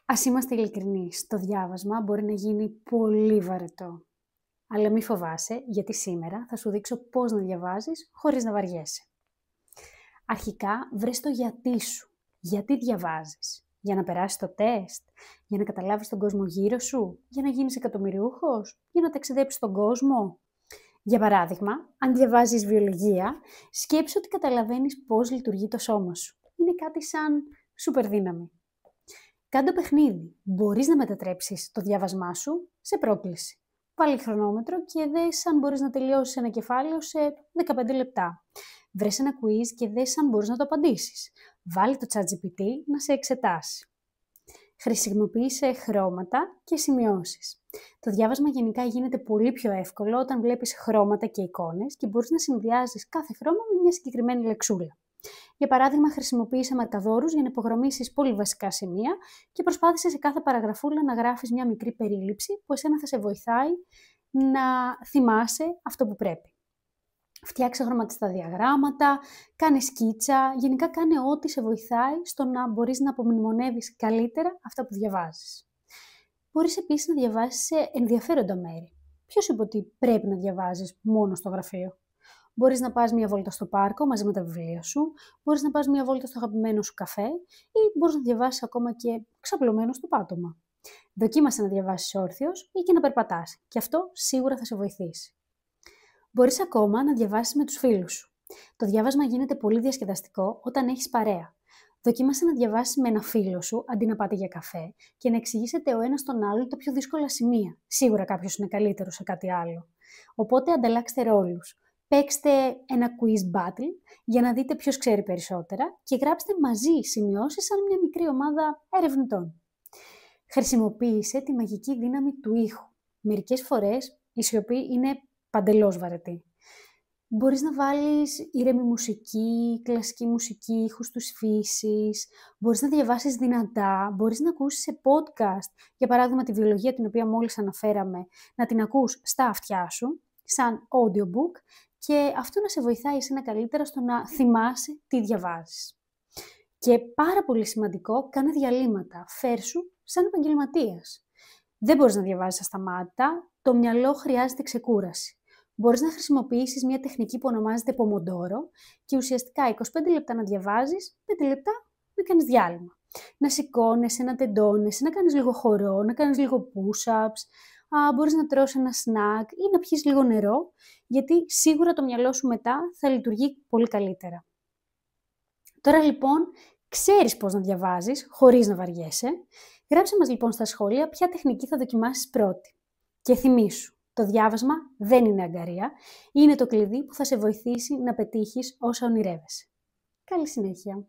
Ας είμαστε ειλικρινείς, το διάβασμα μπορεί να γίνει πολύ βαρετό. Αλλά μη φοβάσαι, γιατί σήμερα θα σου δείξω πώς να διαβάζεις χωρίς να βαριέσαι. Αρχικά, βρες το γιατί σου. Γιατί διαβάζεις? Για να περάσεις το τεστ? Για να καταλάβεις τον κόσμο γύρω σου? Για να γίνεις εκατομμυριούχος? Για να ταξιδέψεις τον κόσμο? Για παράδειγμα, αν διαβάζεις βιολογία, σκέψου ότι καταλαβαίνεις πώς λειτουργεί το σώμα σου. Είναι κάτι σαν σούπερ δύναμη. Κάντο παιχνίδι. Μπορείς να μετατρέψεις το διάβασμά σου σε πρόκληση. Βάλει χρονόμετρο και δες αν μπορείς να τελειώσεις ένα κεφάλαιο σε 15 λεπτά. Βρες ένα quiz και δες αν μπορείς να το απαντήσεις. Βάλει το ChatGPT να σε εξετάσει. Χρησιμοποίησε χρώματα και σημειώσεις. Το διάβασμα γενικά γίνεται πολύ πιο εύκολο όταν βλέπεις χρώματα και εικόνες και μπορείς να συνδυάζεις κάθε χρώμα με μια συγκεκριμένη λεξούλα. Για παράδειγμα, χρησιμοποίησε μαρκαδόρους για να υπογραμμίσεις πολύ βασικά σημεία και προσπάθησε σε κάθε παραγραφούλα να γράφεις μια μικρή περίληψη που εσένα θα σε βοηθάει να θυμάσαι αυτό που πρέπει. Φτιάξε χρωματιστά διαγράμματα, κάνε σκίτσα, γενικά κάνε ό,τι σε βοηθάει στο να μπορείς να απομνημονεύεις καλύτερα αυτά που διαβάζεις. Μπορείς επίσης να διαβάσεις σε ενδιαφέροντα μέρη. Ποιος είπε ότι πρέπει να διαβάζεις μόνο στο γραφείο? Μπορείς να πας μια βόλτα στο πάρκο μαζί με τα βιβλία σου, μπορείς να πας μια βόλτα στο αγαπημένο σου καφέ ή μπορείς να διαβάσεις ακόμα και ξαπλωμένο στο πάτωμα. Δοκίμασε να διαβάσεις όρθιος ή και να περπατάς και αυτό σίγουρα θα σε βοηθήσει. Μπορείς ακόμα να διαβάσεις με τους φίλους σου. Το διάβασμα γίνεται πολύ διασκεδαστικό όταν έχεις παρέα. Δοκίμασε να διαβάσεις με ένα φίλο σου αντί να πάτε για καφέ και να εξηγήσετε ο ένας τον άλλο τα πιο δύσκολα σημεία. Σίγουρα κάποιος είναι καλύτερος σε κάτι άλλο. Οπότε ανταλλάξτε ρόλους. Παίξτε ένα quiz battle για να δείτε ποιος ξέρει περισσότερα και γράψτε μαζί σημειώσεις σαν μια μικρή ομάδα ερευνητών. Χρησιμοποίησε τη μαγική δύναμη του ήχου. Μερικές φορές η σιωπή είναι παντελώς βαρετή. Μπορείς να βάλεις ήρεμη μουσική, κλασική μουσική, ήχους της φύσης, μπορείς να διαβάσεις δυνατά, μπορείς να ακούσεις σε podcast, για παράδειγμα τη βιολογία την οποία μόλις αναφέραμε, να την ακούς στα αυτιά σου, σαν audiobook, και αυτό να σε βοηθάει εσένα καλύτερα στο να θυμάσαι τι διαβάζεις. Και πάρα πολύ σημαντικό, κάνε διαλύματα, φέρσου σαν επαγγελματίας. Δεν μπορείς να διαβάζεις ασταμάτητα, το μυαλό χρειάζεται ξεκούραση. Μπορείς να χρησιμοποιήσεις μια τεχνική που ονομάζεται Pomodoro και ουσιαστικά 25 λεπτά να διαβάζεις, 5 λεπτά να κάνεις διάλειμμα. Να σηκώνεσαι, να τεντώνεσαι, να κάνεις λίγο χορό, να κάνεις λίγο push-ups, μπορείς να τρως ένα snack ή να πιεις λίγο νερό, γιατί σίγουρα το μυαλό σου μετά θα λειτουργεί πολύ καλύτερα. Τώρα λοιπόν, ξέρεις πώς να διαβάζεις χωρίς να βαριέσαι. Γράψε μας λοιπόν στα σχόλια ποια τεχνική θα δοκιμάσεις πρώτη. Και θυμήσου, το διάβασμα δεν είναι αγκαρία, είναι το κλειδί που θα σε βοηθήσει να πετύχεις όσα ονειρεύεσαι. Καλή συνέχεια!